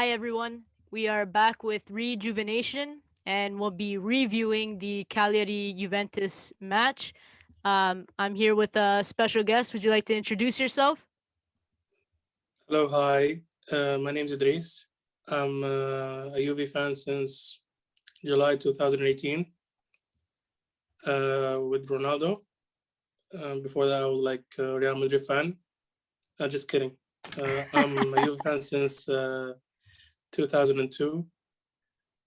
Hi, everyone. We are back with reJUVEnation, and we'll be reviewing the Cagliari Juventus match. I'm here with a special guest. Would you like to introduce yourself? Hello, hi. My name is Idris. I'm a UV fan since July 2018 with Ronaldo. Before that, I was like a Real Madrid fan. Just kidding. I'm a UV fan since 2002.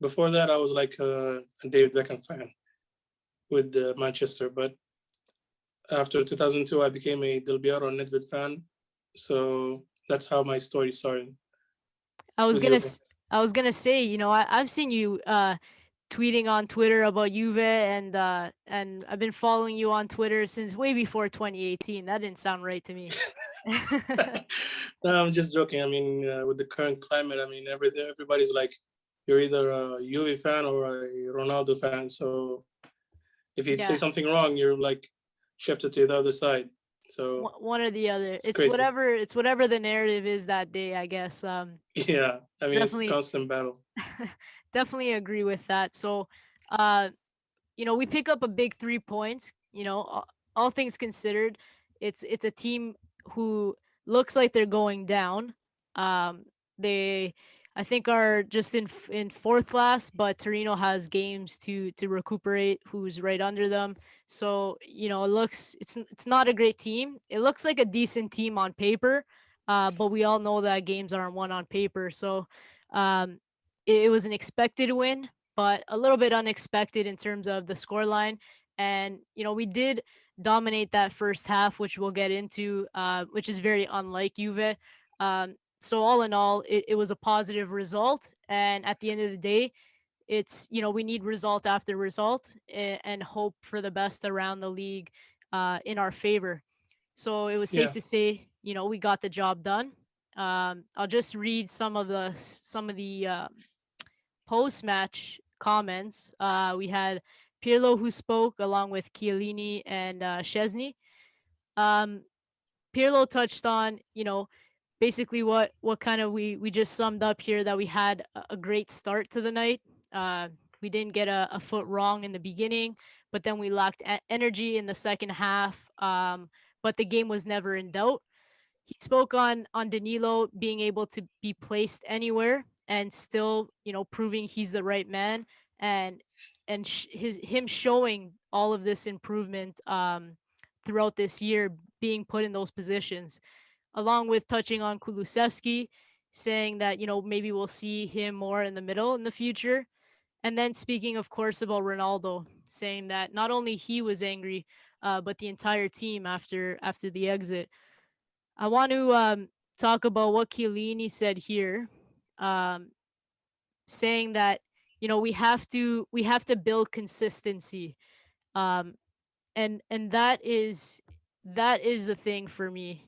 Before that, I was like a David Beckham fan with Manchester. But after 2002, I became a Del Piero Nedved fan. So that's how my story started I was with gonna, Juve. s- I was gonna say, I've seen you tweeting on Twitter about Juve, and I've been following you on Twitter since way before 2018. That didn't sound right to me. No, I'm just joking. I mean, with the current climate, I mean, everybody's like, you're either a Juve fan or a Ronaldo fan. So if you say Yeah, something wrong, you're like shifted to the other side. So one or the other. it's It's crazy. whatever. It's whatever the narrative is that day, I guess. Yeah, I mean, it's a Definitely, constant battle. definitely agree with that. So, uh, we pick up a big 3 points. All things considered, it's a team who looks like they're going down. They, I think, are just in fourth class, but Torino has games to recuperate. Who's right under them? So it looks it's not a great team. It looks like a decent team on paper, but we all know that games aren't won on paper. So, um, it was an expected win, but a little bit unexpected in terms of the scoreline. And we did dominate that first half, which we'll get into, which is very unlike Juve. So all in all, it was a positive result. And at the end of the day, it's we need result after result, and hope for the best around the league in our favor. So it was safe Yeah, to say, we got the job done. I'll just read some of the post match comments. We had Pirlo who spoke along with Chiellini and Chesney. Um, Pirlo touched on, basically what kind of we just summed up here, that we had a great start to the night. Uh, we didn't get a foot wrong in the beginning, but then we lacked energy in the second half. But the game was never in doubt. He spoke on Danilo being able to be placed anywhere and still, proving he's the right man, and him showing all of this improvement throughout this year, being put in those positions, along with touching on Kulusevski, saying that maybe we'll see him more in the middle in the future. And then speaking, of course, about Ronaldo, saying that not only he was angry, but the entire team after the exit. I want to talk about what Chiellini said here, um, saying that we have to build consistency, um, and that is the thing for me.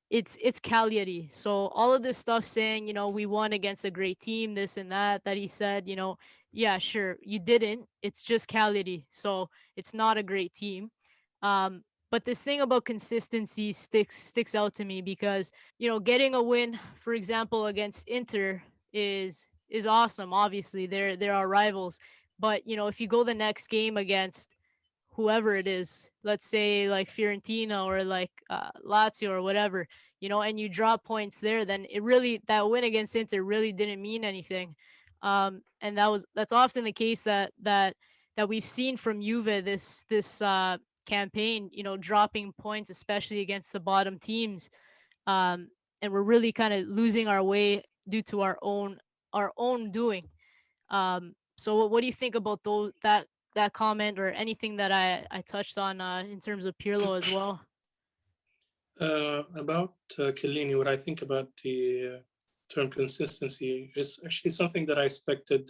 It's Cagliari, so all of this stuff saying we won against a great team, this and that he said. Yeah, sure, you didn't. It's just Cagliari, so it's not a great team. But this thing about consistency sticks out to me, because getting a win, for example, against Inter is awesome. Obviously, they're our rivals, but if you go the next game against whoever it is, let's say like Fiorentina or like Lazio or whatever, and you drop points there, then that win against Inter really didn't mean anything. And that's often the case that we've seen from Juve this campaign, dropping points, especially against the bottom teams. Um, and we're really kind of losing our way due to our own doing. So what do you think about that comment, or anything that I touched on in terms of Pirlo as well? about Chiellini, what I think about the term consistency is actually something that I expected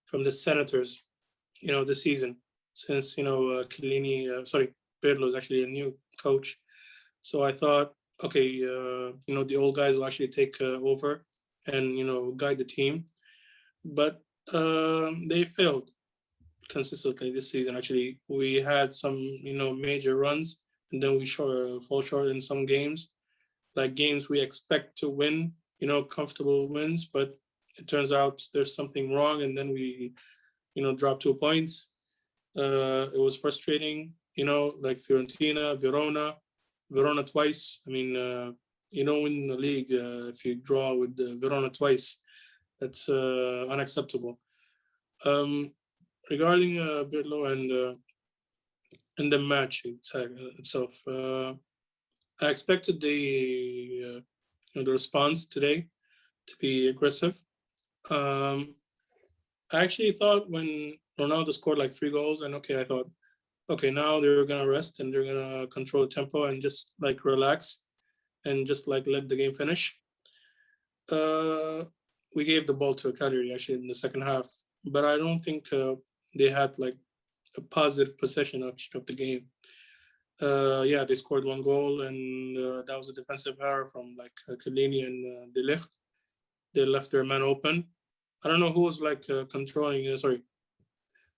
from the Senators, this season, since Chiellini, sorry, Pirlo is actually a new coach. So I thought, okay, the old guys will actually take over and guide the team, but they failed consistently this season. Actually, we had some major runs, and then we fall short in some games, like games we expect to win. comfortable wins, but it turns out there's something wrong, and then we dropped 2 points. It was frustrating, like Fiorentina, Verona twice. I mean, you don't win the league if you draw with Verona twice. That's unacceptable. Regarding Birlo and the match itself, I expected the response today to be aggressive. I actually thought when Ronaldo scored like 3 goals, and I thought, okay, now they're gonna rest and they're gonna control the tempo and just like relax and just like let the game finish. We gave the ball to Cagliari actually in the second half, but I don't think they had like a positive possession of the game. Yeah, they scored 1 goal, and that was a defensive error from like Chiellini and De Ligt. They left their man open. I don't know who was like controlling.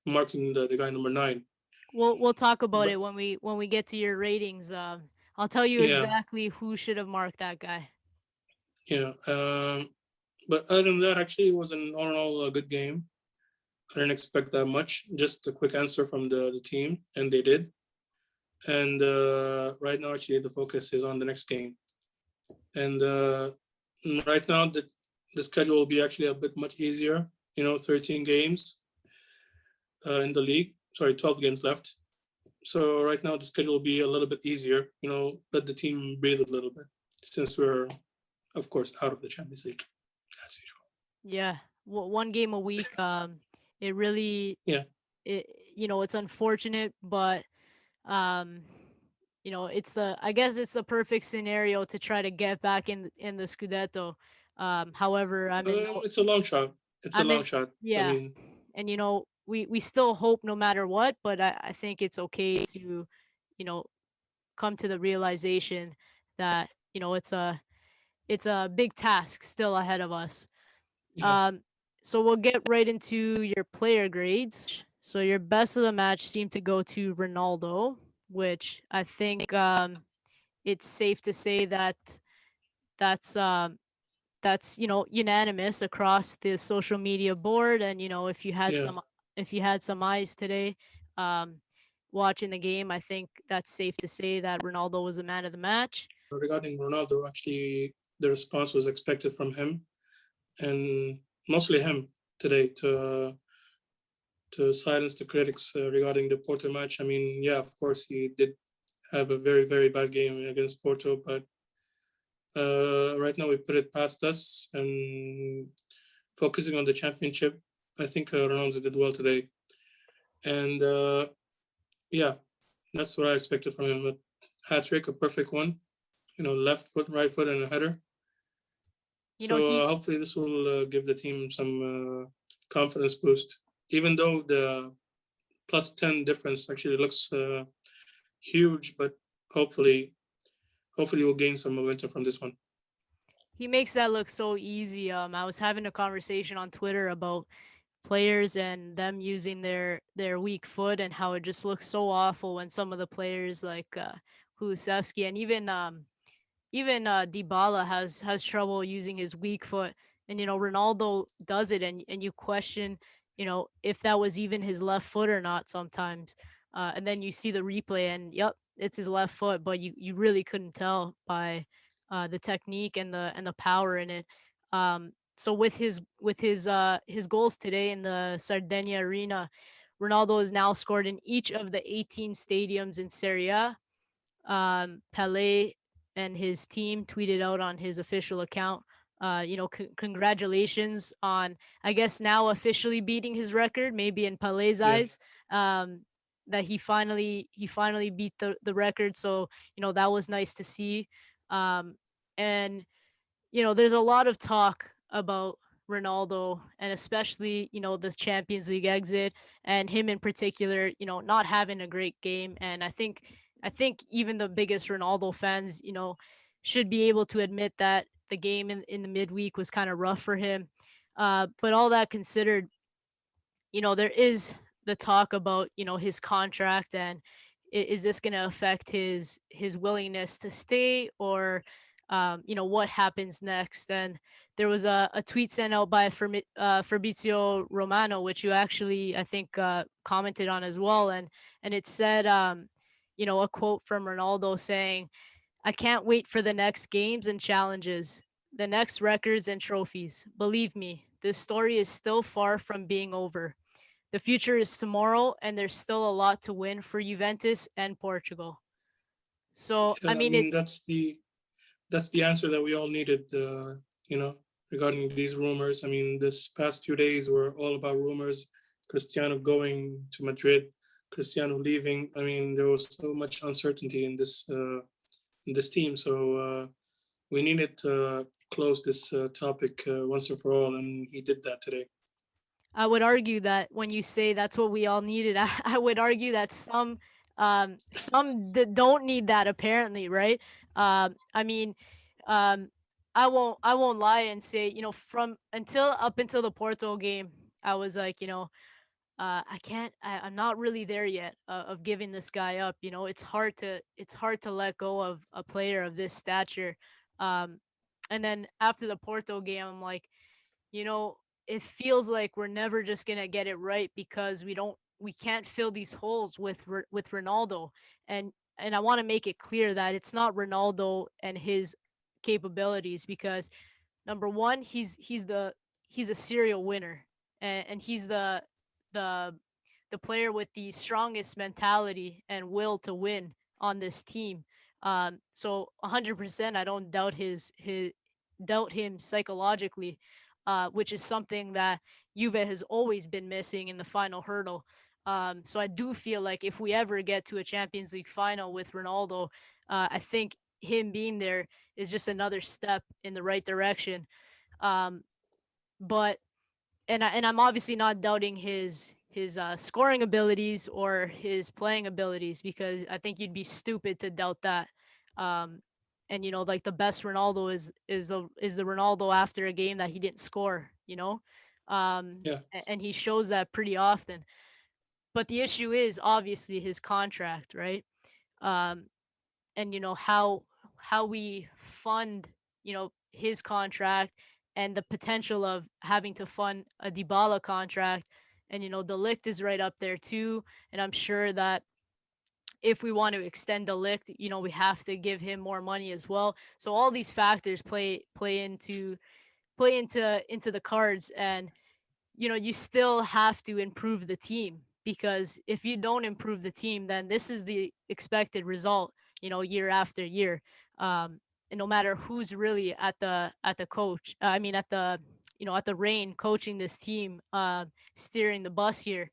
Marking the guy number 9. We'll talk about But it when we get to your ratings. I'll tell you yeah, exactly who should have marked that guy. yeah. But other than that, actually, it was an all in all a good game. I didn't expect that much. Just a quick answer from the team, and they did. And right now, actually, the focus is on the next game. And right now, the schedule will be actually a bit much easier. 13 games in the league. Sorry, 12 games left. So right now, the schedule will be a little bit easier. Let the team breathe a little bit since we're, of course, out of the Champions League as usual. Yeah, one game a week. It really, Yeah, it's unfortunate, but um, I guess it's the perfect scenario to try to get back in the Scudetto. However, it's a long shot. It's a I'm long in, shot. I yeah, mean, and we still hope no matter what, but I think it's okay to, you know, come to the realization that it's a big task still ahead of us. yeah. Um, so we'll get right into your player grades. So your best of the match seemed to go to Ronaldo, which I think it's safe to say that that's um, that's unanimous across the social media board. And if you had Yeah, some eyes today, um, watching the game, I think that's safe to say that Ronaldo was the man of the match. regarding Ronaldo, actually, the response was expected from him, and mostly him today to silence the critics regarding the Porto match. I mean, yeah, of course, he did have a very, very bad game against Porto, but right now we put it past us and focusing on the championship. I think Ronaldo did well today, and yeah, that's what I expected from him. A hat trick, a perfect one. Left foot, right foot, and a header. You know, So he hopefully this will give the team some confidence boost. Even though the plus 10 difference actually looks huge, but hopefully we'll gain some momentum from this one. he makes that look so easy. I was having a conversation on Twitter about players and them using their weak foot and how it just looks so awful when some of the players like Kulusevski and even Dybala has trouble using his weak foot, and Ronaldo does it, and you question if that was even his left foot or not sometimes, and then you see the replay and yep, it's his left foot, but you really couldn't tell by the technique and the power in it. So with his goals today in the Sardinia Arena, Ronaldo has now scored in each of the 18 stadiums in Serie A. Pele and his team tweeted out on his official account, congratulations on, I guess, now officially beating his record, maybe in Pele's Yeah, eyes, that he finally beat the record. So, that was nice to see. And there's a lot of talk about Ronaldo and especially, the Champions League exit and him in particular, not having a great game. And I think even the biggest Ronaldo fans, should be able to admit that the game in the midweek was kind of rough for him. But all that considered, there is the talk about, his contract and is this going to affect his willingness to stay, or what happens next. And there was a tweet sent out by Fabrizio Romano, which you actually, I think, commented on as well. And it said, a quote from Ronaldo saying, "I can't wait for the next games and challenges, the next records and trophies. Believe me, this story is still far from being over. The future is tomorrow, and there's still a lot to win for Juventus and Portugal." So, I Yeah, I mean, mean that's the answer that we all needed. Regarding these rumors. I mean, this past few days were all about rumors. Cristiano going to Madrid, Cristiano leaving. I mean, there was so much uncertainty in this team. So we needed to close this topic once and for all, and he did that today. I would argue that when you say that's what we all needed, I would argue that some that don't need that apparently, right? I mean, um, I won't lie and say, from until up until the Porto game, I was like, I can't, I'm not really there yet, of giving this guy up. It's hard to let go of a player of this stature. Um, and then after the Porto game, I'm like, you know, it feels like we're never just gonna get it right because we can't fill these holes with Ronaldo. And I want to make it clear that it's not Ronaldo and his capabilities, because number one, he's a serial winner, and he's the the player with the strongest mentality and will to win on this team. So 100%, I don't doubt him psychologically, which is something that Juve has always been missing in the final hurdle. So I do feel like if we ever get to a Champions League final with Ronaldo, I think him being there is just another step in the right direction. Um, but I'm obviously not doubting his scoring abilities or his playing abilities, because I think you'd be stupid to doubt that. Um, and like, the best Ronaldo is the Ronaldo after a game that he didn't score. Yeah. And he shows that pretty often. But the issue is obviously his contract, right? Um, and how we fund his contract, and the potential of having to fund a Dybala contract. And De Ligt is right up there too, and I'm sure that if we want to extend De Ligt, we have to give him more money as well. So all these factors play into the cards. And you still have to improve the team, because if you don't improve the team, then this is the expected result, year after year. And no matter who's really at the coach, I mean, at the reign, coaching this team, steering the bus here,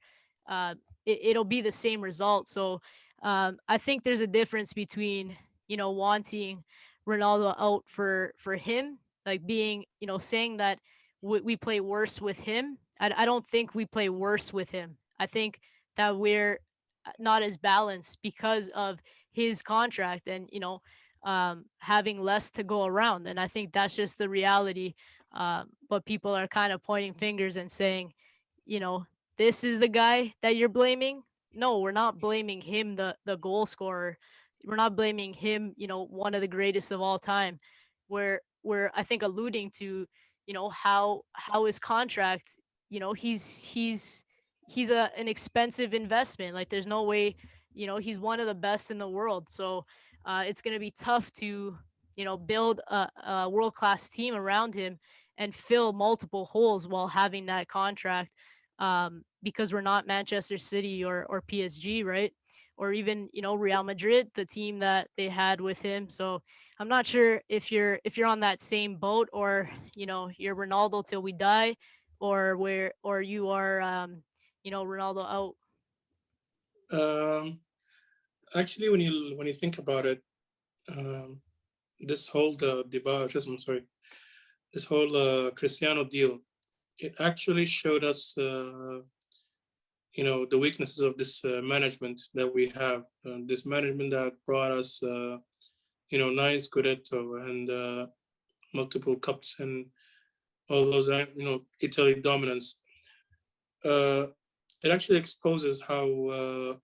it'll be the same result. So I think there's a difference between wanting Ronaldo out for him, like being, saying that we play worse with him. I don't think we play worse with him. I think that we're not as balanced because of his contract, and having less to go around. And I think that's just the reality. But people are kind of pointing fingers and saying, you know, this is the guy that you're blaming. No, we're not blaming him, the goal scorer. We're not blaming him, one of the greatest of all time. We're I think alluding to, how his contract, he's an expensive investment. Like, there's no way, he's one of the best in the world. So it's going to be tough to build a world class team around him and fill multiple holes while having that contract, because we're not Manchester City or PSG, right? Or even Real Madrid, the team that they had with him. So I'm not sure if you're on that same boat, or you're Ronaldo till we die, or you are Ronaldo out. Um, Actually, when you think about it, um, this whole I'm sorry, this whole Cristiano deal, it actually showed us, the weaknesses of this management that we have. This management that brought us, 9 Scudetto and multiple cups and all those, Italy dominance. Uh, it actually exposes how,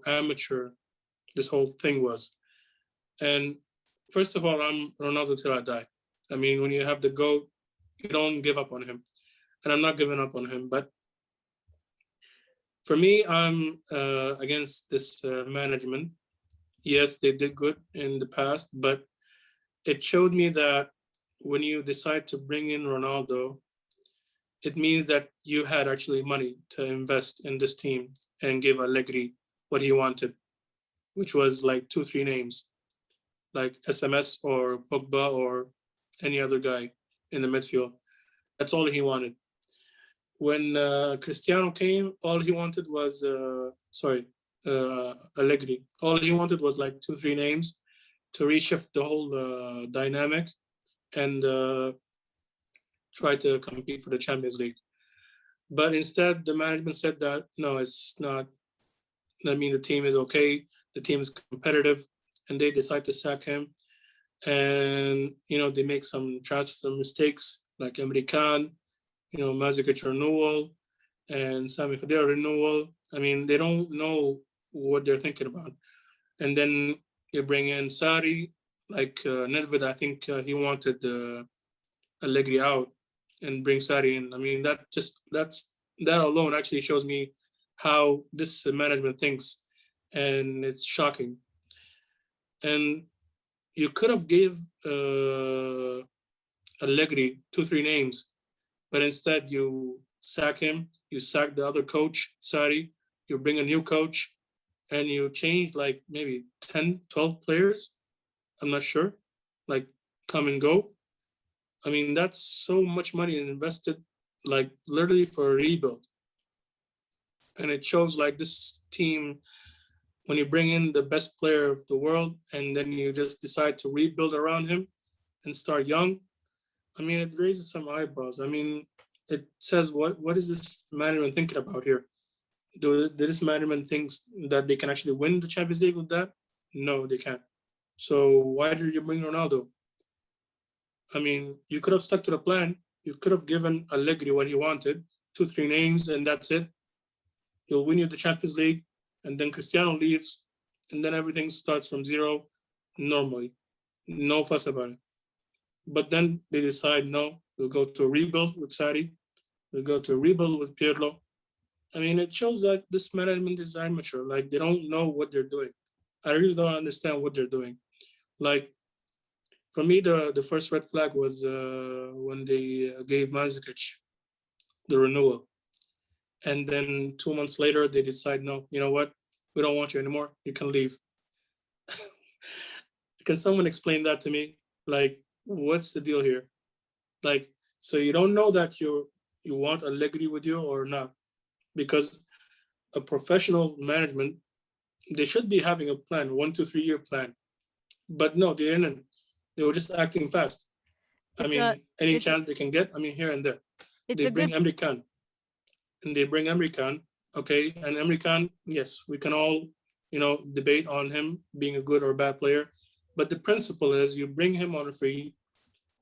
amateur this whole thing was. And first of all, I'm Ronaldo till I die. I mean, when you have the GOAT, you don't give up on him. And I'm not giving up on him. But for me, I'm against this management. Yes, they did good in the past, but it showed me that when you decide to bring in Ronaldo, it means that you had actually money to invest in this team and give Allegri what he wanted, which was like 2, 3 names, like SMS or Pogba or any other guy in the midfield. That's all he wanted. When Cristiano came, all he wanted was Allegri. All he wanted was like 2, 3 names to reshift the whole dynamic and try to compete for the Champions League. But instead, the management said that no, it's not. I mean, the team is okay, the team is competitive, and they decide to sack him. And they make some transfer mistakes, like Emre Can, Mazic renewal, and Sami Khedira renewal. I mean, they don't know what they're thinking about. And then you bring in Sari, like Nedved, I think he wanted Allegri out and bring Sari in. I mean, that alone actually shows me how this management thinks, and it's shocking. And you could have gave Allegri 2, 3 names, but instead you sack him, you sack the other coach, Sari, you bring a new coach, and you change like maybe 10, 12 players. I'm not sure, like come and go. I mean, that's so much money invested, like literally for a rebuild. And it shows like this team, when you bring in the best player of the world and then you just decide to rebuild around him and start young, I mean, it raises some eyebrows. I mean, it says, what is this management thinking about here? Do this management thinks that they can actually win the Champions League with that? No, they can't. So why did you bring Ronaldo? I mean, you could have stuck to the plan. You could have given Allegri what he wanted, 2, 3 names, and that's it. He'll win you the Champions League, and then Cristiano leaves, and then everything starts from zero normally. No fuss about it. But then they decide, no, we'll go to a rebuild with Sari. We'll go to a rebuild with Pirlo. I mean, it shows that this management is amateur. Like, they don't know what they're doing. I really don't understand what they're doing. Like, for me, the first red flag was when they gave Mandzukic the renewal. And then 2 months later, they decide, no, you know what? We don't want you anymore. You can leave. Can someone explain that to me? Like, what's the deal here? Like, so you don't know that you want Allegri with you or not? Because a professional management, they should be having a plan, 1 to 3 year plan. But no, they didn't. They were just acting fast. I mean, any chance they can get, I mean, here and there. They bring Emre Can. And they bring Emre Can, okay? And Emre Can, yes, we can all, debate on him being a good or bad player. But the principle is you bring him on a free,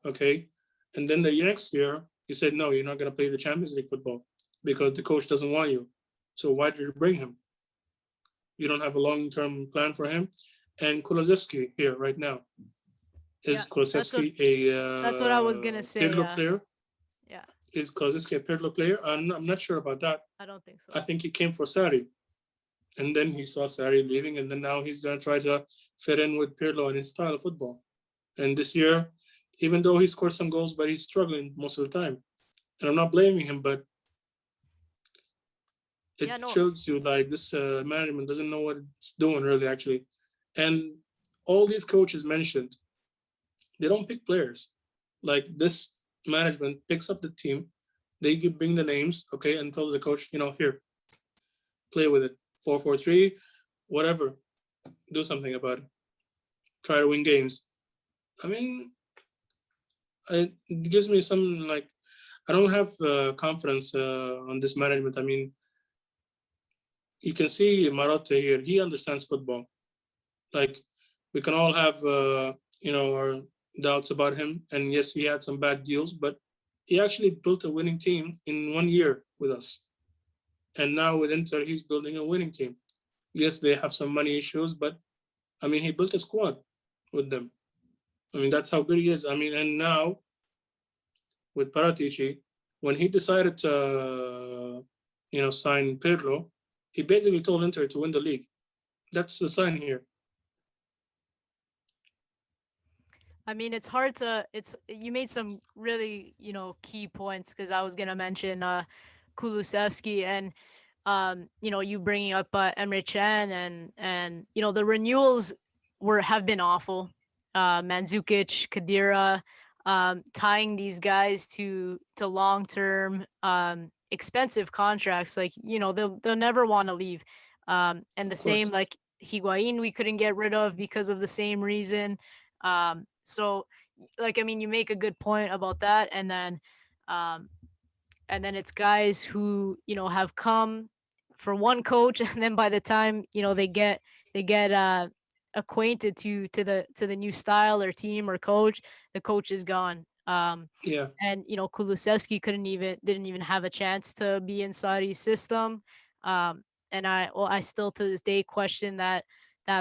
okay? And then the next year, you said, no, you're not going to play the Champions League football because the coach doesn't want you. So why did you bring him? You don't have a long-term plan for him. And Kulusevski here right now. Is Kulusevski that's what I was gonna say. Pirlo player? Yeah. Is Kulusevski a Pirlo player? I'm not sure about that. I don't think so. I think he came for Sarri. And then he saw Sarri leaving, and then now he's going to try to fit in with Pirlo and his style of football. And this year, even though he scored some goals, but he's struggling most of the time. And I'm not blaming him, but it shows you like this management doesn't know what it's doing really, actually. And all these coaches mentioned, they don't pick players. Like this management picks up the team, they bring the names, okay, and tells the coach, here, play with it. 4-4-3, whatever. Do something about it. Try to win games. I mean, it gives me some like, I don't have confidence on this management. I mean, you can see Marotta here. He understands football. Like, we can all have, our doubts about him. And yes, he had some bad deals, but he actually built a winning team in 1 year with us. And now with Inter, he's building a winning team. Yes, they have some money issues, but I mean, he built a squad with them. I mean, that's how good he is. I mean, and now with Paratici, when he decided to, sign Pirlo, he basically told Inter to win the league. That's the sign here. I mean, it's hard to. It's you made some really key points because I was gonna mention Kulusevski and you bringing up Emre Can and the renewals have been awful. Mandzukic, Kadira, tying these guys to long term expensive contracts. Like they'll never want to leave. And the same like Higuain, we couldn't get rid of because of the same reason. So like I mean, you make a good point about that, um, and then it's guys who have come for one coach, and then by the time they get acquainted to the new style or team or coach, the coach is gone. Yeah. And Kulusevski didn't even have a chance to be in Saudi's system. And I still to this day question that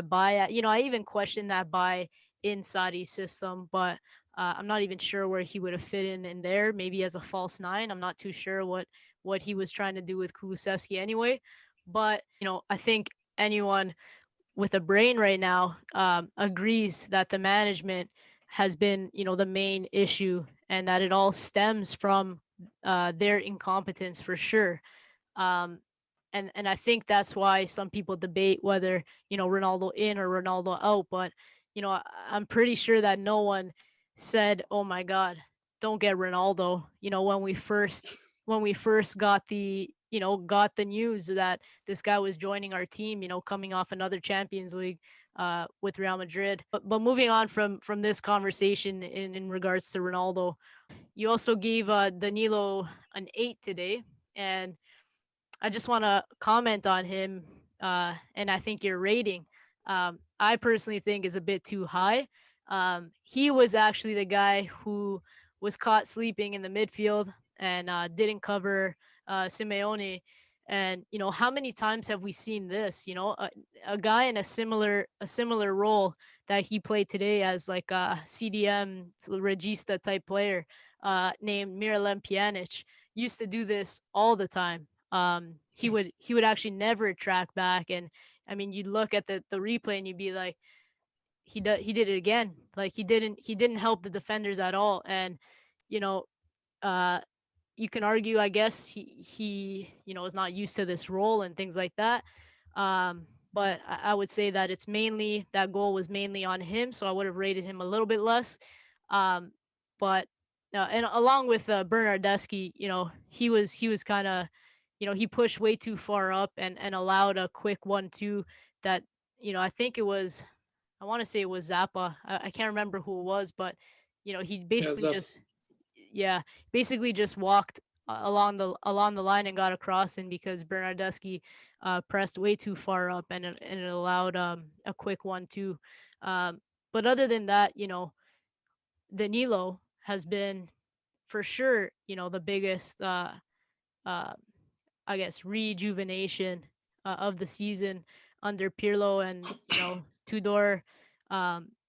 buy. I even question that buy in Saudi's system, but I'm not even sure where he would have fit in there. Maybe as a false nine. I'm not too sure what he was trying to do with Kulusevski anyway. But I think anyone with a brain right now agrees that the management has been the main issue, and that it all stems from their incompetence for sure. Um, and I think that's why some people debate whether Ronaldo in or Ronaldo out. But I'm pretty sure that no one said, "Oh my God, don't get Ronaldo." When we first got the news that this guy was joining our team, coming off another Champions League with Real Madrid. But moving on from this conversation in regards to Ronaldo, you also gave Danilo an 8 today, and I just want to comment on him, and I think your rating, I personally think is a bit too high. He was actually the guy who was caught sleeping in the midfield and didn't cover Simeone. And how many times have we seen this? A guy in a similar role that he played today as like a CDM regista type player, named Miralem Pjanic, used to do this all the time. He would actually never track back, and I mean, you'd look at the replay and you'd be like, he did it again. Like he didn't help the defenders at all. And you know uh you can argue, I guess, he is not used to this role and things like that. But I would say that that goal was mainly on him, so I would have rated him a little bit less. But and along with Bernardeschi, he was kind of, he pushed way too far up and allowed a quick 1-2 that, I think it was, I want to say it was Zappa. I can't remember who it was, but he basically Yeah, just, yeah, basically just walked along the line and got a crossing because Bernardeschi pressed way too far up, and it allowed a quick 1-2. But other than that, Danilo has been for sure, the biggest uh, I guess, rejuvenation of the season under Pirlo and Tudor.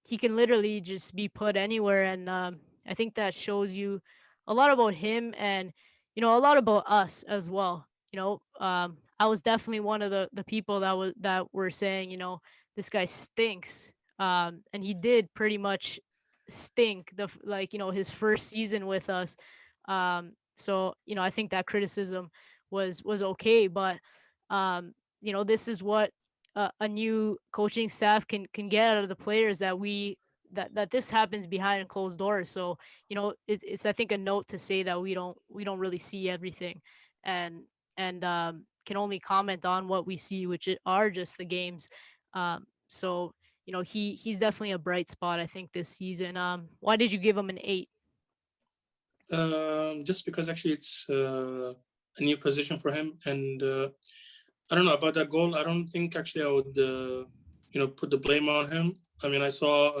He can literally just be put anywhere, and I think that shows you a lot about him, and a lot about us as well. I was definitely one of the people that were saying, this guy stinks, and he did pretty much stink his first season with us. So I think that criticism was okay, but this is what a new coaching staff can get out of the players, that this happens behind closed doors. So it's I think a note to say that we don't really see everything, and can only comment on what we see, which are just the games. So he's definitely a bright spot, I think, this season. Why did you give him an 8? Just because actually it's a new position for him, and I don't know about that goal. I don't think actually I would put the blame on him. I mean, I saw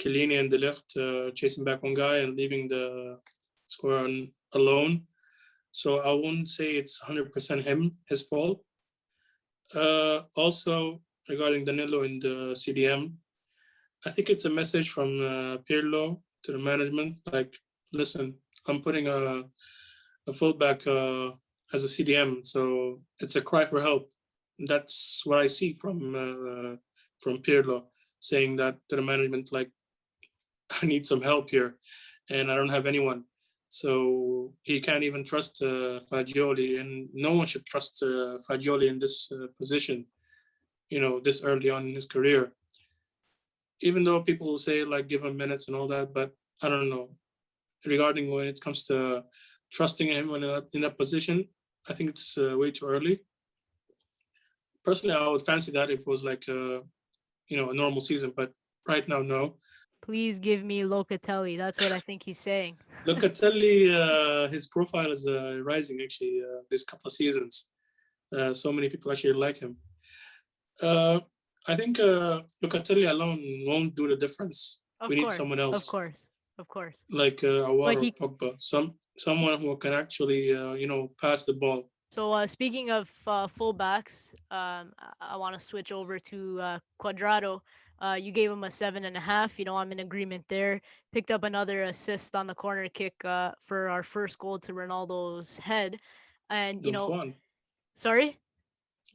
Chiellini and De Ligt chasing back one guy and leaving the scorer alone. So I wouldn't say it's 100% his fault. Also, regarding Danilo in the CDM, I think it's a message from Pirlo to the management. Like, listen, I'm putting a fullback as a CDM, so it's a cry for help. That's what I see from Pirlo, saying that to the management, like, I need some help here, and I don't have anyone. So he can't even trust Fagioli, and no one should trust Fagioli in this position. This early on in his career. Even though people will say like give him minutes and all that, but I don't know. Regarding when it comes to trusting him in that position, I think it's way too early. Personally, I would fancy that if it was like a normal season, but right now, no. Please give me Locatelli. That's what I think he's saying. Locatelli, his profile is rising actually this couple of seasons. So many people actually like him. I think Locatelli alone won't do the difference. We need someone else. Of course. Like Awar or Pogba, someone who can actually pass the ball. So speaking of fullbacks, I want to switch over to Cuadrado. You gave him a 7.5. I'm in agreement there. Picked up another assist on the corner kick for our first goal to Ronaldo's head, and Don Juan. Sorry.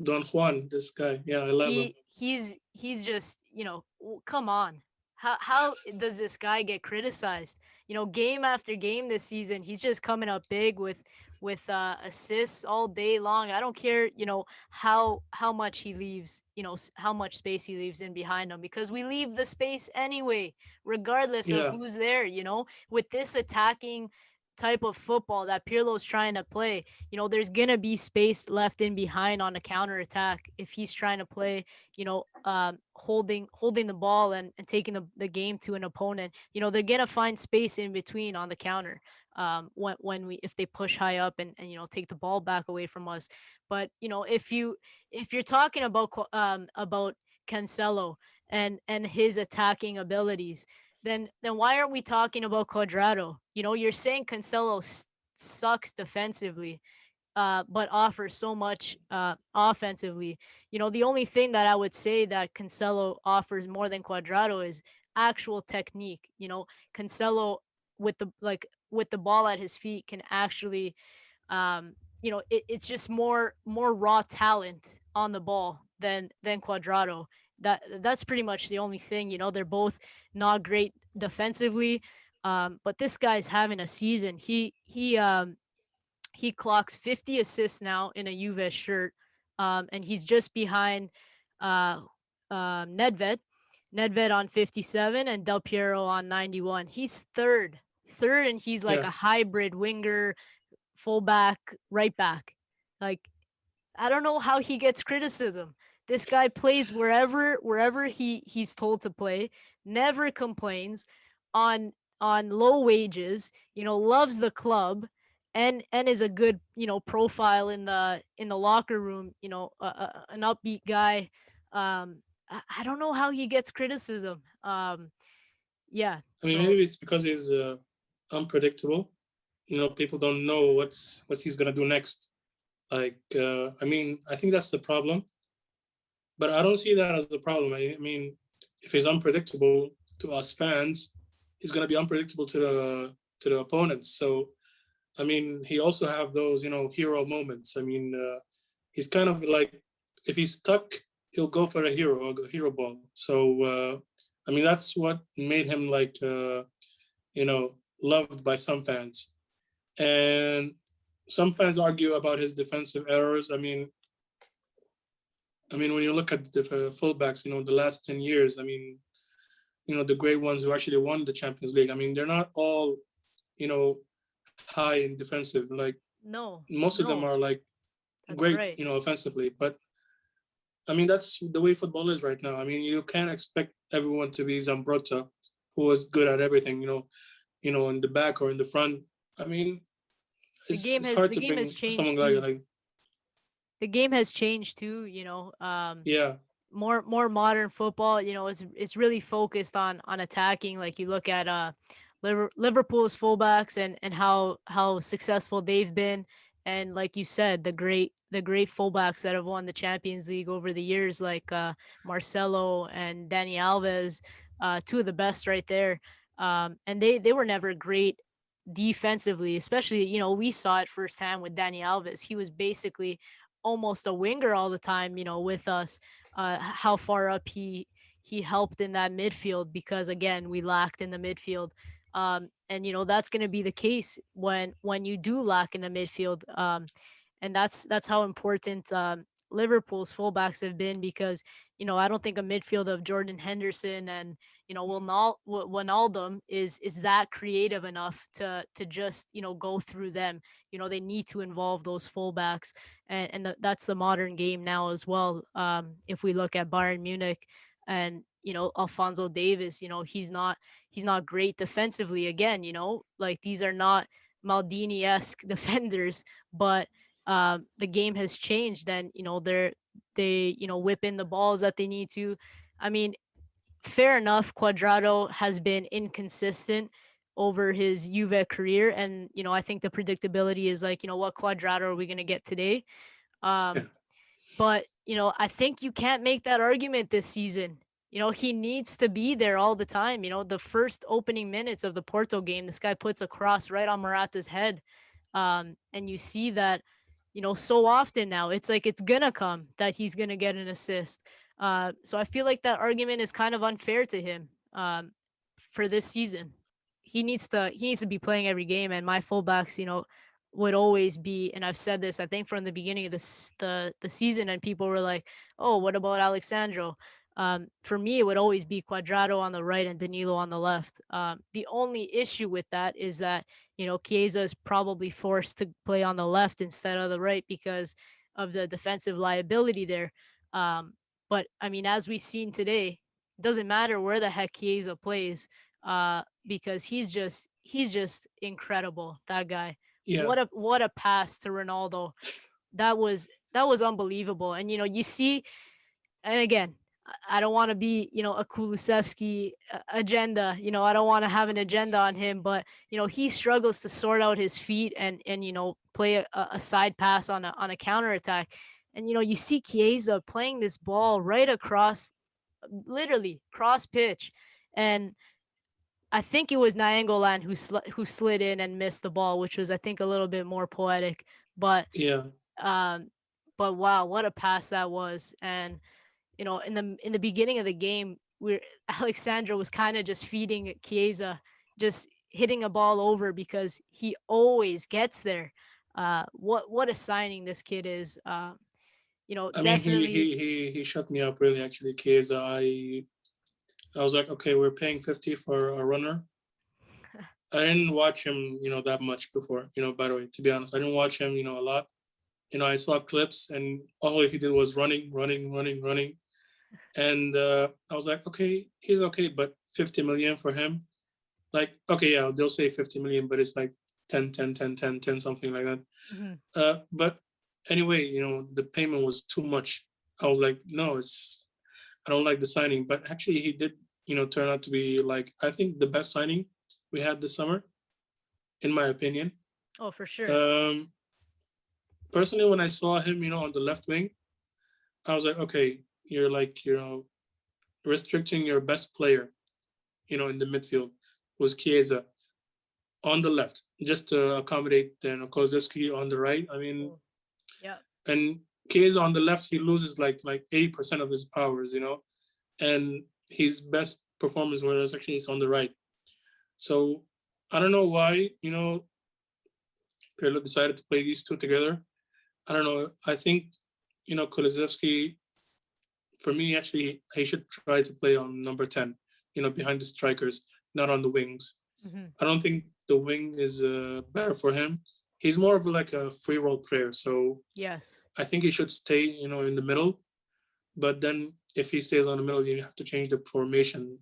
Don Juan, this guy, yeah, I love him. He's just come on. How does this guy get criticized? Game after game this season, he's just coming up big with assists all day long. I don't care, how much he leaves, how much space he leaves in behind him, because we leave the space anyway, regardless of who's there. With this attacking type of football that Pirlo's trying to play, there's gonna be space left in behind on a counter attack if he's trying to play, holding the ball and taking the game to an opponent. They're gonna find space in between on the counter, if they push high up and take the ball back away from us. But if you're talking about Cancelo and his attacking abilities, then why aren't we talking about Cuadrado? You're saying Cancelo sucks defensively, but offers so much offensively. The only thing that I would say that Cancelo offers more than Cuadrado is actual technique. Cancelo with the ball at his feet can actually, it's just more raw talent on the ball than Cuadrado. That's pretty much the only thing. They're both not great defensively, but this guy's having a season. He clocks 50 assists now in a Juve shirt, and he's just behind Nedved. Nedved on 57 and Del Piero on 91. He's third, and he's like a hybrid winger, fullback, right back. Like, I don't know how he gets criticism. This guy plays wherever he's told to play, never complains, on low wages, loves the club, and is a good, profile in the locker room, an upbeat guy. I don't know how he gets criticism. Yeah. I mean, maybe it's because he's unpredictable. People don't know what he's gonna do next. Like, I mean, I think that's the problem. But I don't see that as a problem. I mean, if he's unpredictable to us fans, he's gonna be unpredictable to the opponents. So, I mean, he also have those, hero moments. I mean, he's kind of like, if he's stuck, he'll go for a hero ball. So, I mean, that's what made him like, loved by some fans. And some fans argue about his defensive errors. I mean, when you look at the fullbacks, the last 10 years, I mean, the great ones who actually won the Champions League, I mean, they're not all, high in defensive. Like, most of them are like great, right, offensively. But I mean, that's the way football is right now. I mean, you can't expect everyone to be Zambrotta, who was good at everything, in the back or in the front. I mean, it's hard to bring someone like the game has changed too, more modern football, it's really focused on attacking. Like, you look at Liverpool's fullbacks and how successful they've been, and like you said, the great fullbacks that have won the Champions League over the years, like Marcelo and Dani Alves. two of the best right there. And they were never great defensively, especially, we saw it firsthand with Dani Alves. He was basically almost a winger all the time, with us. How far up he helped in that midfield, because again, we lacked in the midfield. And that's going to be the case when you do lack in the midfield. And that's how important Liverpool's fullbacks have been, because I don't think a midfield of Jordan Henderson and Wijnaldum is that creative enough to just go through them. They need to involve those fullbacks, and that's the modern game now as well. If we look at Bayern Munich and Alfonso Davis, he's not great defensively. Again, like, these are not Maldini-esque defenders, but the game has changed, and they whip in the balls that they need to. I mean, fair enough, Cuadrado has been inconsistent over his Juve career, and I think the predictability is like, what Cuadrado are we going to get today? um but I think you can't make that argument this season. He needs to be there all the time. The first opening minutes of the Porto game, this guy puts a cross right on Morata's head. And you see that, so often now. It's like it's gonna come that he's gonna get an assist. So I feel like that argument is kind of unfair to him for this season. He needs to be playing every game, and my fullbacks, would always be, and I've said this, I think, from the beginning of the season, and people were like, "Oh, what about Alexandro?" For me, it would always be Cuadrado on the right and Danilo on the left. The only issue with that is that Chiesa is probably forced to play on the left instead of the right because of the defensive liability there. But I mean, as we've seen today, it doesn't matter where the heck Chiesa plays, because he's just incredible. That guy. Yeah, What a pass to Ronaldo. That was unbelievable. And you see, and again, I don't want to be, a Kulusevski agenda. I don't want to have an agenda on him, but he struggles to sort out his feet and play a side pass on a counter attack. And you see Chiesa playing this ball right across, literally cross pitch, and I think it was Nainggolan who slid in and missed the ball, which was, I think, a little bit more poetic. But yeah. um, but wow, what a pass that was! And in the beginning of the game, where Alexandra was kind of just feeding Chiesa, just hitting a ball over because he always gets there. What a signing this kid is. I mean, Definitely. he shut me up really. Actually, Chiesa. I was like, okay, we're paying 50 for a runner. I didn't watch him, that much before. By the way, to be honest, I didn't watch him, a lot. I saw clips, and all he did was running, running, running, running. And I was like, okay, he's okay, but 50 million for him. Like, okay, yeah, they'll say 50 million, but it's like 10, 10, 10, 10, 10, something like that. Mhm. But anyway, the payment was too much. I was like, no, I don't like the signing. But actually, he did, turn out to be, like, I think the best signing we had this summer, in my opinion. Oh, for sure. Um, Personally, when I saw him, on the left wing, I was like, okay, you're like, restricting your best player, in the midfield, was Chiesa on the left, just to accommodate Kulusevski on the right. I mean, Oh, yeah. and Chiesa on the left, he loses like 80% of his powers, and his best performance was actually is on the right. So I don't know why, Pirlo decided to play these two together. I don't know. I think, Kulusevski, for me, actually, he should try to play on number 10, behind the strikers, not on the wings. Hmm. I don't think the wing is better for him. He's more of like a free role player. So Yes. I think he should stay, in the middle. But then if he stays on the middle, you have to change the formation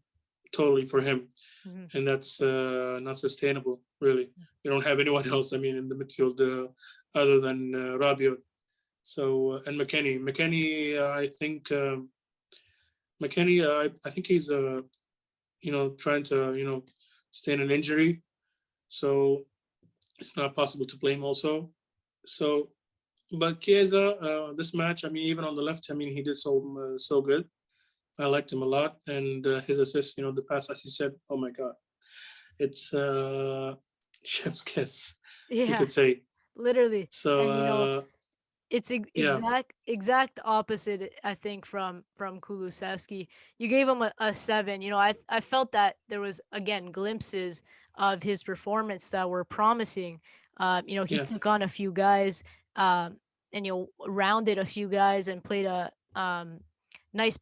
totally for him. Hmm. And that's not sustainable, really. You don't have anyone else, I mean, in the midfield other than Rabiot. So, and McKennie. I think I think he's trying to stay in an injury, so it's not possible to blame also. So, but Chiesa, this match, I mean, even on the left, I mean, he did so good. I liked him a lot, and his assist, the pass, as you said, oh my god, it's chef's kiss, you Yeah, could say. literally. So And it's yeah, exact opposite, I think, from Kulusevski. You gave him a 7. I felt that there was, again, glimpses of his performance that were promising. He yeah, took on a few guys, um, and rounded a few guys and played a nice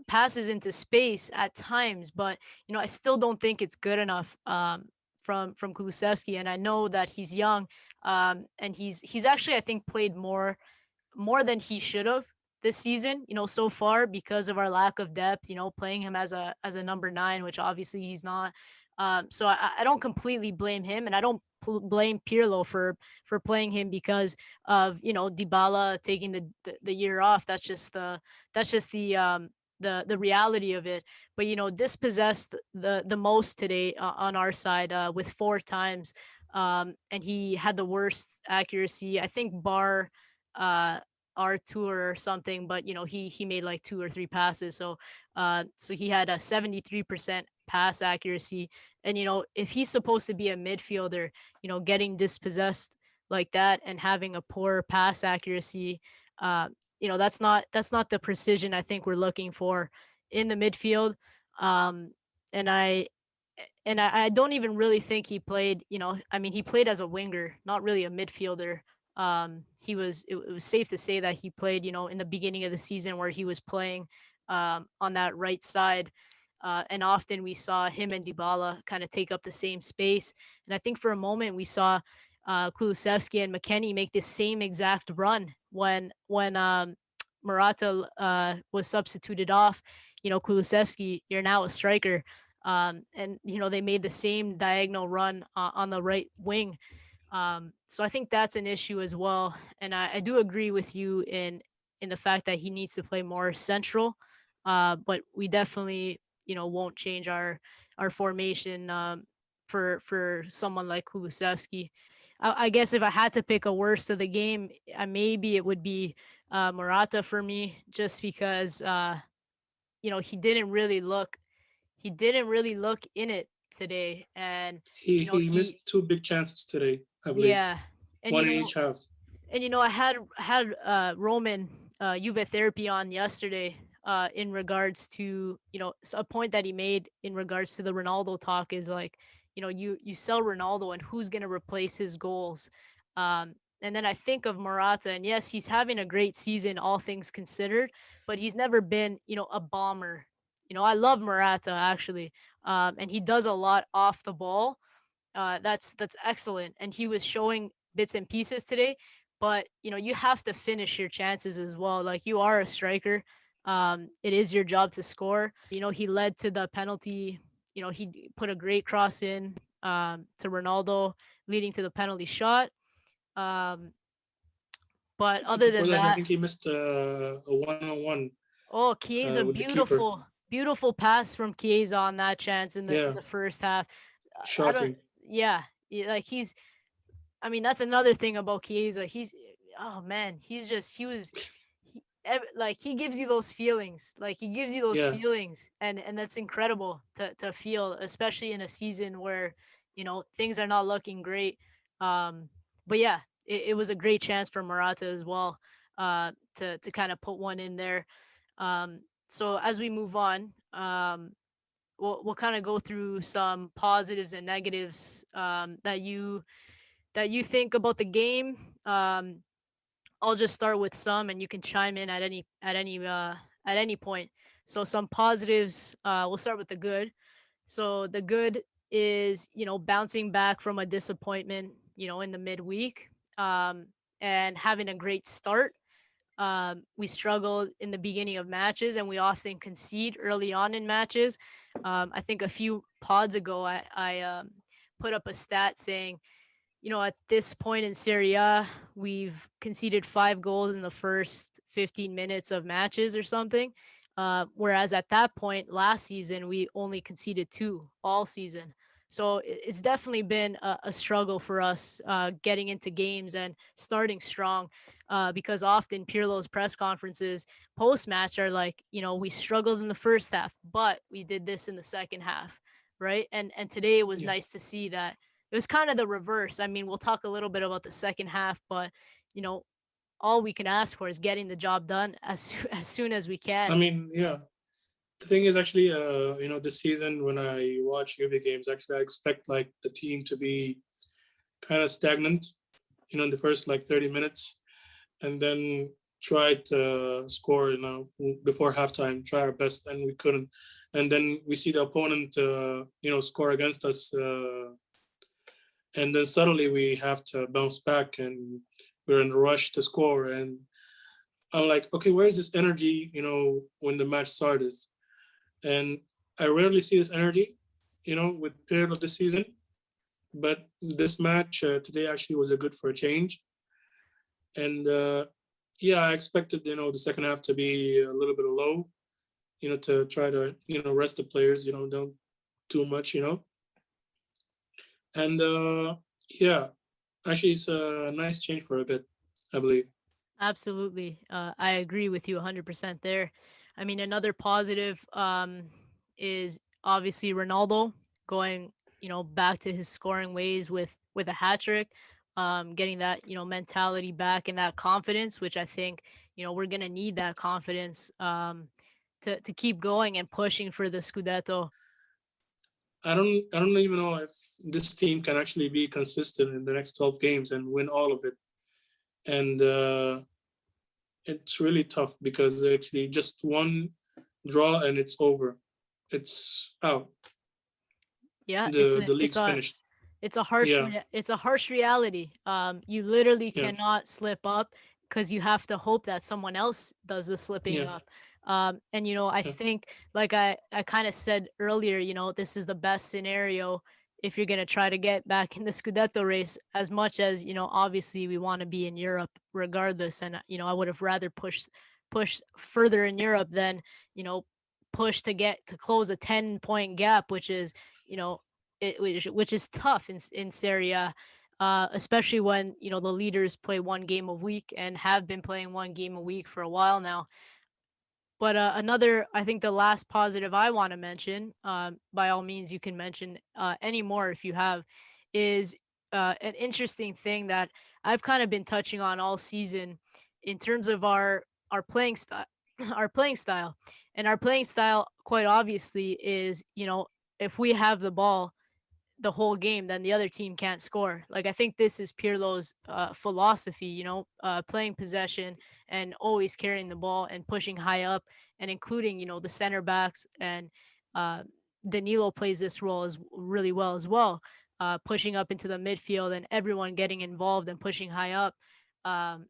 passes into space at times. But I still don't think it's good enough, from Kulusevski. And I know that he's young, and he's actually, I think, played more than he should have this season, so far, because of our lack of depth, playing him as a number 9, which obviously he's not. So I don't completely blame him, and I don't blame Pirlo for playing him because of Dybala taking the year off. That's just the reality of it. But dispossessed the most today, on our side, with 4 times, and he had the worst accuracy, I think, bar uh our tour or something. But he made like 2 or 3 passes. So he had a 73% pass accuracy. And if he's supposed to be a midfielder, getting dispossessed like that and having a poor pass accuracy, uh that's not the precision I think we're looking for in the midfield. um and I don't even really think he played, I mean, he played as a winger, not really a midfielder. It was safe to say that he played, in the beginning of the season, where he was playing on that right side. And often we saw him and Dybala kind of take up the same space. And I think for a moment we saw Kulusevski and McKennie make the same exact run when Murata was substituted off. Kulusevski, you're now a striker. And they made the same diagonal run on the right wing. So I think that's an issue as well. And I do agree with you in the fact that he needs to play more central. But we definitely won't change our formation, for someone like Kulusevski. I guess if I had to pick a worst of the game, maybe it would be Morata for me, just because he didn't really look in it today. And he he missed two big chances today, I believe, yeah. and one in each half. I had Roman, Juve Therapy, on yesterday, in regards to a point that he made in regards to the Ronaldo talk, is like, you sell Ronaldo, and who's going to replace his goals. And then I think of Morata, and yes, he's having a great season, all things considered, but he's never been a bomber. I love Morata, actually, and he does a lot off the ball. That's excellent, and he was showing bits and pieces today. But you have to finish your chances as well. Like, you are a striker. It is your job to score. He led to the penalty. He put a great cross in, to Ronaldo, leading to the penalty shot. Um, but other Before than that, I that, think he missed a one-on-one oh, Chiesa, with the keeper. beautiful pass from Chiesa on that chance in the Yeah, in the first half. I don't. shocking. Yeah, like, he's. I mean, that's another thing about Chiesa. Oh man, like, he gives you those feelings. Like, he gives you those Yeah, feelings, and that's incredible to feel, especially in a season where things are not looking great. Um, but yeah, it was a great chance for Morata as well, to kind of put one in there. So as we move on, we'll kind of go through some positives and negatives, that you think about the game. Um, I'll just start with some, and you can chime in at any point. So some positives. We'll start with the good. So the good is bouncing back from a disappointment in the midweek, um, and having a great start. We struggled in the beginning of matches, and we often concede early on in matches. I think a few pods ago, I put up a stat saying, at this point in Serie A, we've conceded 5 goals in the first 15 minutes of matches or something. Whereas at that point last season, we only conceded 2 all season. So it's definitely been a struggle for us getting into games and starting strong, because often Pirlo's press conferences post match are like, we struggled in the first half, but we did this in the second half, right? And today it was Yeah. nice to see that it was kind of the reverse. I mean, we'll talk a little bit about the second half, but you know, all we can ask for is getting the job done as soon as we I can. mean, yeah. The thing is actually, this season when I watch UV games, actually I expect like the team to be kind of stagnant, in the first like 30 minutes, and then try to score, before halftime, try our best, and we couldn't. And then we see the opponent, score against us, and then suddenly we have to bounce back, and we're in a rush to score. And I'm like, okay, where's this energy, when the match started? And I rarely see this energy, with period of the season. But this match today actually was a good for a change. And yeah, I expected, the second half to be a little bit low, to try to, rest the players, don't too much, And yeah, actually, it's a nice change for a bit, I believe. Absolutely. I agree with you 100% there. I mean, another positive is obviously Ronaldo going, back to his scoring ways with a hat trick, getting that, mentality back and that confidence, which I think, we're going to need that confidence to keep going and pushing for the Scudetto. I don't even know if this team can actually be consistent in the next 12 games and win all of it. And it's really tough because actually just one draw and it's over. It's out. Yeah, The league's finished. Yeah, it's a harsh reality. You literally yeah, cannot slip up because you have to hope that someone else does the slipping yeah, up. And I yeah, think, like I kind of said earlier, this is the best scenario if you're gonna try to get back in the Scudetto race. As much as obviously we want to be in Europe regardless, and I would have rather push further in Europe than you know push to get to close a 10-point gap, which is you know which is tough in Serie A, especially when the leaders play one game a week and have been playing one game a week for a while now. But another, I think the last positive I want to mention, by all means, you can mention any more if you have, is an interesting thing that I've kind of been touching on all season in terms of our playing style, our playing style, and our playing style. Quite obviously, is if we have the ball the whole game, then the other team can't score. Like I think this is Pirlo's philosophy, playing possession and always carrying the ball and pushing high up, and including the center backs, and uh, Danilo plays this role as really well as well, pushing up into the midfield and everyone getting involved and pushing high up. Um,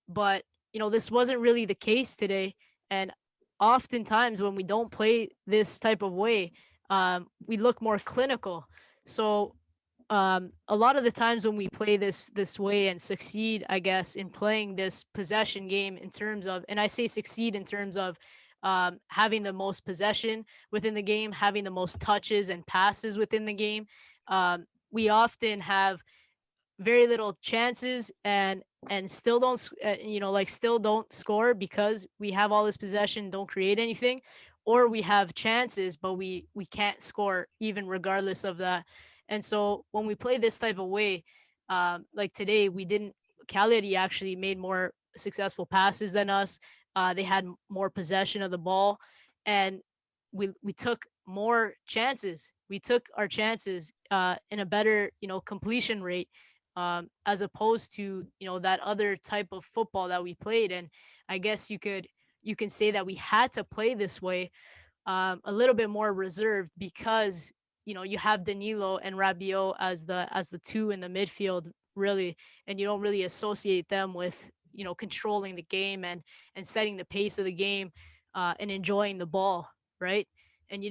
but this wasn't really the case today, and oftentimes when we don't play this type of way, we look more clinical. So a lot of the times when we play this way and succeed, I guess, in playing this possession game, in terms of, and I say succeed in terms of having the most possession within the game, having the most touches and passes within the game, we often have very little chances, and still don't like still don't score because we have all this possession, don't create anything, or we have chances but we can't score even regardless of that. And so when we play this type of way, like today, we didn't Cagliari actually made more successful passes than us. They had more possession of the ball, and we took more chances. We took our chances in a better completion rate, as opposed to that other type of football that we played. And I guess you can say that we had to play this way, a little bit more reserved, because you have Danilo and Rabiot as the two in the midfield, really, and you don't really associate them with controlling the game and setting the pace of the game, and enjoying the ball, right? And yeah,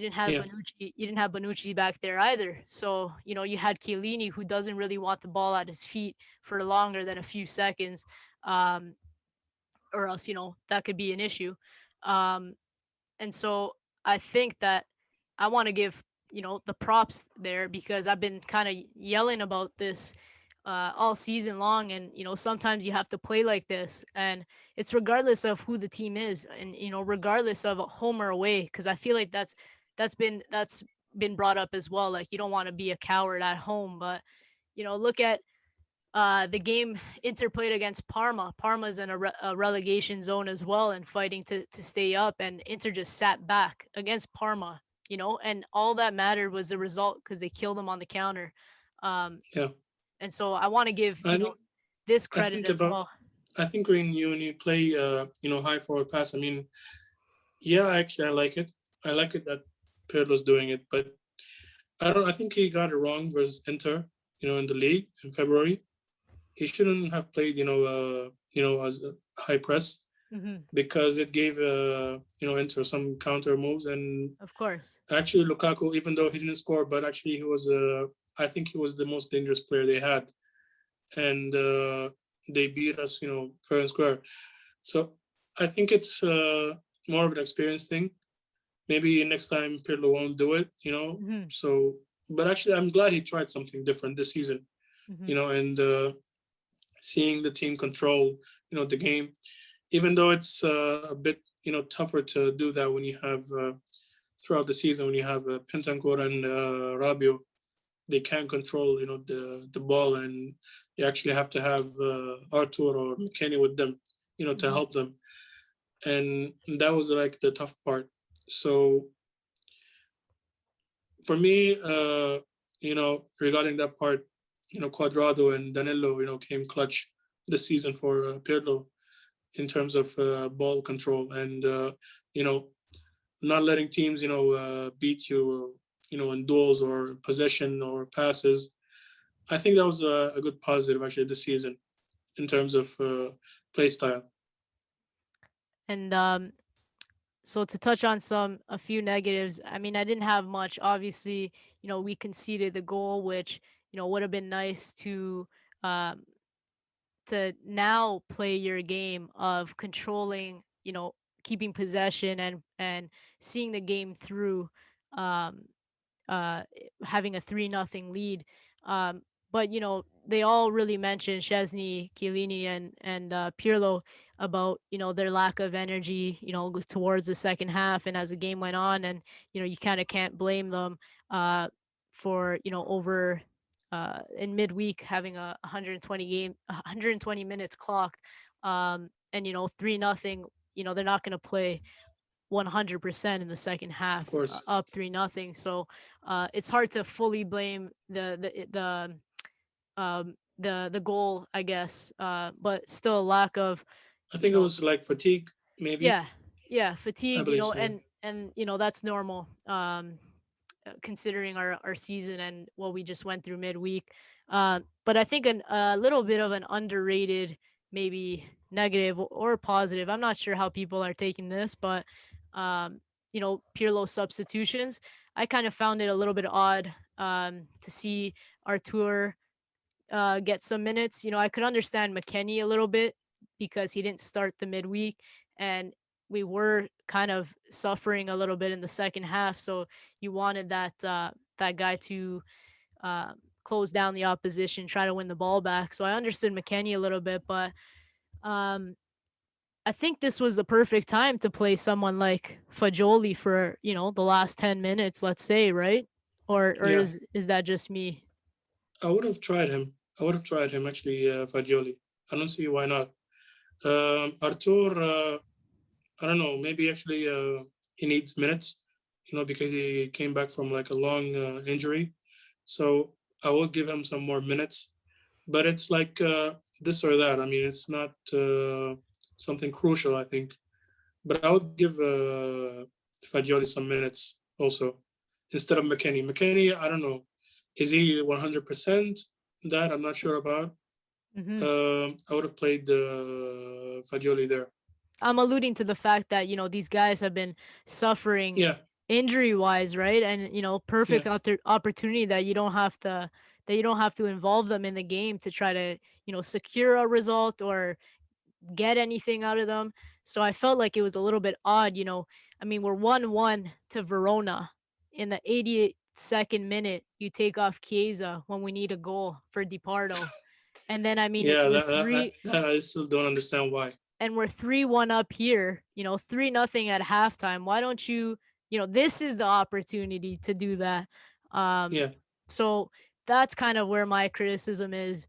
You didn't have Bonucci back there either. So you had Chiellini, who doesn't really want the ball at his feet for longer than a few seconds, um, or else that could be an issue. Um, and so I think that I want to give the props there, because I've been kind of yelling about this all season long. And sometimes you have to play like this, and it's regardless of who the team is, and regardless of home or away, because I feel like that's been brought up as well. Like, you don't want to be a coward at home, but look at the game Inter played against Parma. Parma's in a relegation zone as well and fighting to stay up, and Inter just sat back against Parma. And all that mattered was the result, because they killed them on the counter. Um, Yeah, and so I want to give I think this I credit think as about well. I think when you play high forward pass, I mean, yeah, actually I like it. I like it that Pirlo's doing it, but I think he got it wrong versus Inter, in the league in February. He shouldn't have played, as a high press, Hmm. because it gave Inter some counter moves. And Of course. actually Lukaku, even though he didn't score, but actually he was I think he was the most dangerous player they had, and they beat us, fair and square. So I think it's more of an experience thing. Maybe next time Pirlo won't do it. Hmm. So, but actually, I'm glad he tried something different this season. Hmm. And seeing the team control, the game, even though it's a bit, tougher to do that when you have throughout the season, when you have Pentancor and Rabio, they can't control, the ball, and you actually have to have Artur or McKenny with them, to Hmm. help them, and that was like the tough part. So for me, regarding that part, Cuadrado and Danilo, came clutch this season for Pirlo in terms of ball control, and you know, not letting teams, beat you, in duels or possession or passes. I think that was a good positive actually this season in terms of play style. And so to touch on a few negatives, I mean, I didn't have much. Obviously, we conceded the goal, which would have been nice um, to now play your game of controlling, keeping possession and seeing the game through, um, having a 3-0 lead. Um, but they all really mentioned Chesney, Chiellini, and Pirlo about their lack of energy, towards the second half and as the game went on, and you kind of can't blame them uh, for over in midweek having a 120 minutes clocked, and 3-0. They're not going to play 100% in the second Of half, course, up 3-0. So it's hard to fully blame the goal, I guess, but still a lack of, I you think it know was like fatigue, maybe. yeah, yeah, I fatigue, believe so. Yeah. and that's normal, considering our season and what we just went through midweek. But I think a little bit of an underrated, maybe negative or positive. I'm not sure how people are taking this, but Pirlo substitutions. I kind of found it a little bit odd to see Artur get some minutes. I could understand McKenny a little bit because he didn't start the midweek, and we were kind of suffering a little bit in the second half. So you wanted that guy to uh, close down the opposition, try to win the ball back. So I understood McKenny a little bit, but um, I think this was the perfect time to play someone like Fagioli for the last 10 minutes, let's say, right? Or Yeah, is that just me? I would have tried him. I would have tried him actually, Fagioli. I don't see why not. Artur, I don't know. Maybe actually he needs minutes, because he came back from like a long injury. So I will give him some more minutes. But it's like this or that. I mean, it's not something crucial, I think. But I would give Fagioli some minutes also instead of McKenny. McKenny, I don't know. Is he 100% that? I'm not sure about. Hmm. I would have played Fagioli there. I'm alluding to the fact that these guys have been suffering Yeah, injury wise, right? And yeah, perfect opportunity that you don't have to involve them in the game to try to secure a result or get anything out of them. So I felt like it was a little bit odd. I mean, we're 1-1 to Verona in the 92nd minute you take off Chiesa when we need a goal for DiPardo. And then I mean Yeah, we're that, three that I still don't understand why. and we're 3-1 up here, 3-0 at halftime. Why don't you, this is the opportunity to do that. Um Yeah, so that's kind of where my criticism is.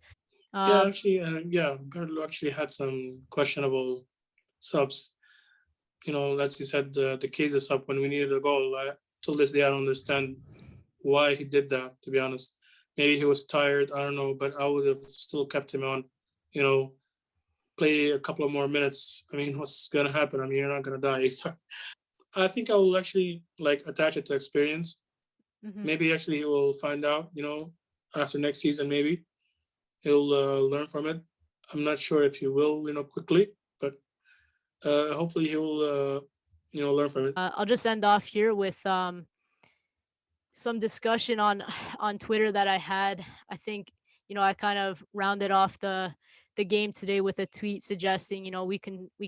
yeah, Um actually, yeah, Berlo actually had some questionable subs. As you said, the case is up when we needed a goal. Till this day, I don't understand why he did that. To be honest, maybe he was tired. I don't know, but I would have still kept him on. You know, play a couple of more minutes. I mean, what's gonna happen? I mean, you're not gonna die. So I think I will actually like attach it to experience. mhm. Maybe actually he will find out. After next season, maybe he'll learn from it. I'm not sure if he will, quickly, but hopefully he will, learn from it. I'll just end off here with some discussion on on Twitter that I had. I think I kind of rounded off the game today with a tweet suggesting we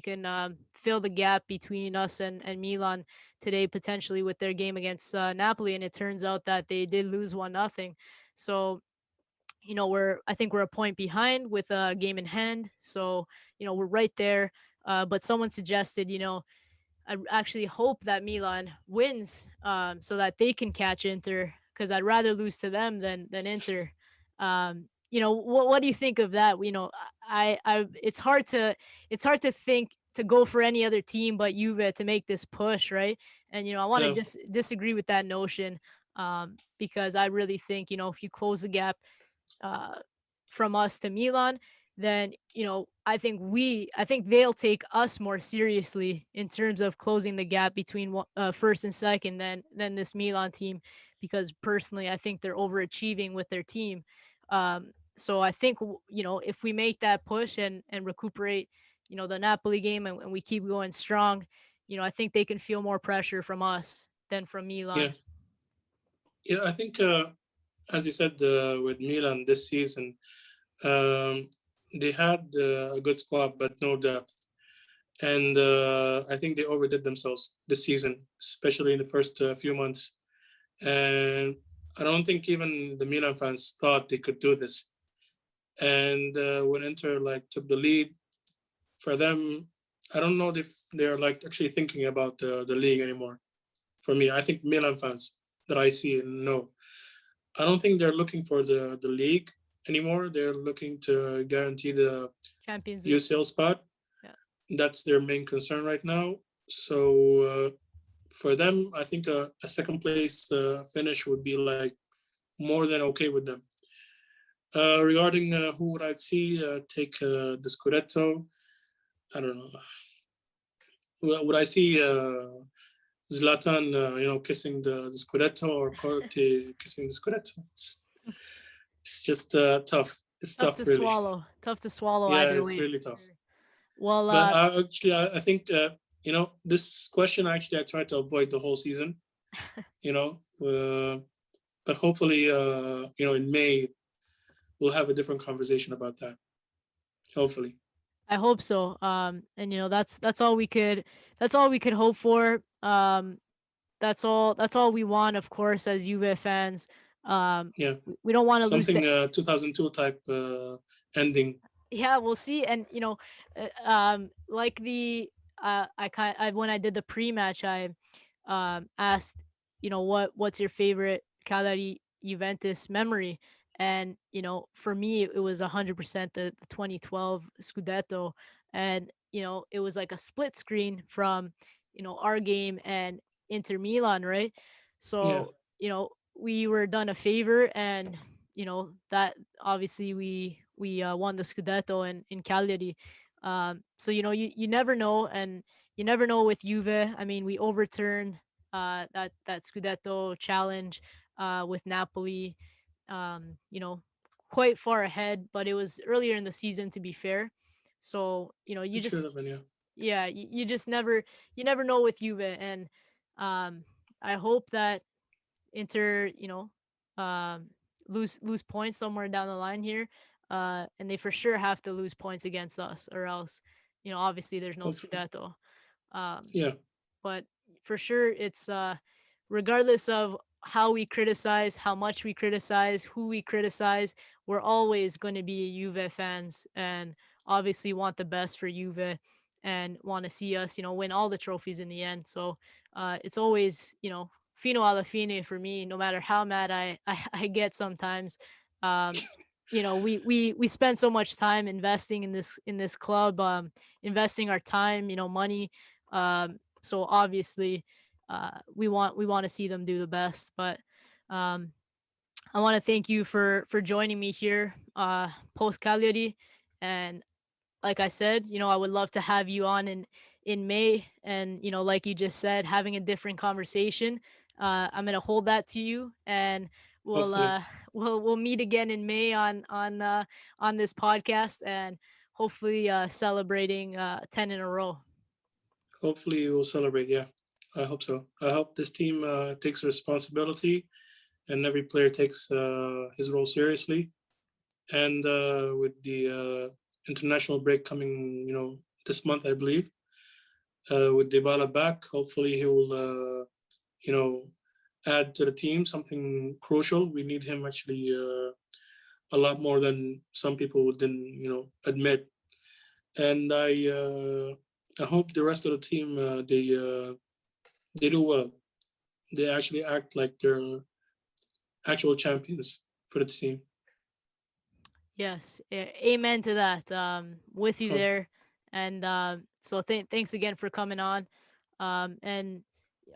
can fill the gap between us and Milan today potentially with their game against Napoli, and it turns out that they did lose 1-0. So I think we're a point behind with a game in hand. So we're right there. But someone suggested I actually hope that Milan wins, so that they can catch Inter, because I'd rather lose to them than Inter. What do you think of that? It's hard to think to go for any other team but Juve to make this push, right? And I want to Yeah, disagree with that notion, because I really think if you close the gap uh, from us to Milan, then I think they'll take us more seriously in terms of closing the gap between first and second than this Milan team, because personally I think they're overachieving with their team. So I think if we make that push and recuperate the Napoli game, and we keep going strong, I think they can feel more pressure from us than from yeah, Milan. yeah. I think, as you said, with Milan this season, um, they had a good squad but no depth, and I think they overdid themselves this season, especially in the first few months. And I don't think even the Milan fans thought they could do this. And when Inter like took the lead, for them, I don't know if they're like actually thinking about the league anymore. For me, I think Milan fans that I see no, I don't think they're looking for the league anymore. They're looking to guarantee the Champions League. UCL spot. Yeah. That's their main concern right now. So for them, I think a second place finish would be like more than okay with them. Regarding who would I see take the Scudetto, I don't know. Would I see Zlatan, kissing the Scudetto, or Corti kissing the Scudetto? It's just tough. It's Tough tough, to really. swallow. Tough to swallow Yeah, either it's way. really tough. Well, But actually, I think this question actually I tried to avoid the whole season. You know, but hopefully, in May we'll have a different conversation about that. Hopefully, I hope so. And that's all we could hope for. That's all we want, of course, as Juve fans. yeah, We don't want to lose something the. 2002 type ending. Yeah, we'll see. And like I when I did the pre-match, I asked, what's your favorite Cagliari Juventus memory? And for me, it was 100% the 2012 Scudetto, and it was like a split screen from our game and Inter Milan, right? Yeah, So we were done a favor, and that obviously we won the Scudetto in Cagliari. So you never know, and you never know with Juve. I mean, we overturned that Scudetto challenge with Napoli. Quite far ahead, but it was earlier in the season, to be fair. So you it should have just been. Yeah, yeah, you just never know with Juve, and I hope that Inter, lose points somewhere down the line here, and they for sure have to lose points against us, or else, obviously there's no hopefully. Scudetto. Um, Yeah, but for sure, it's regardless of how we criticize, how much we criticize, who we criticize, we're always going to be Juve fans, and obviously want the best for Juve, and want to see us, win all the trophies in the end. So it's always, fino alla fine for me, no matter how mad I get sometimes. Um, we spend so much time investing in this club, investing our time, money. So obviously, we want to see them do the best. But um, I want to thank you for joining me here, post Cagliari, and like I said, I would love to have you on in May, and like you just said, having a different conversation. I'm gonna hold that to you, and we'll Hopefully, uh we'll meet again in May on this podcast, and hopefully celebrating 10 in a row. hopefully we'll celebrate. Yeah, I hope so. I hope this team takes responsibility and every player takes his role seriously. And with the international break coming, this month, I believe, with Dybala back, hopefully he will, add to the team something crucial. We need him actually a lot more than some people didn't, admit. And I hope the rest of the team they do well. They actually act like they're actual champions for the team. Yes, amen to that. With you Oh, there, and so thanks again for coming on. And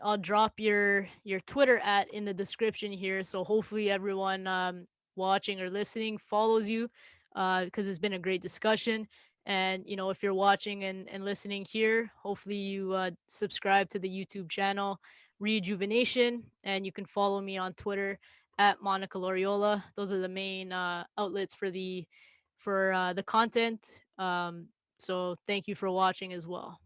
I'll drop your Twitter at in the description here, so hopefully everyone watching or listening follows you, because it's been a great discussion. And if you're watching and listening here, hopefully you subscribe to the YouTube channel reJUVEnation, and you can follow me on Twitter at Monica Loriola. Those are the main outlets for the content. So thank you for watching as well.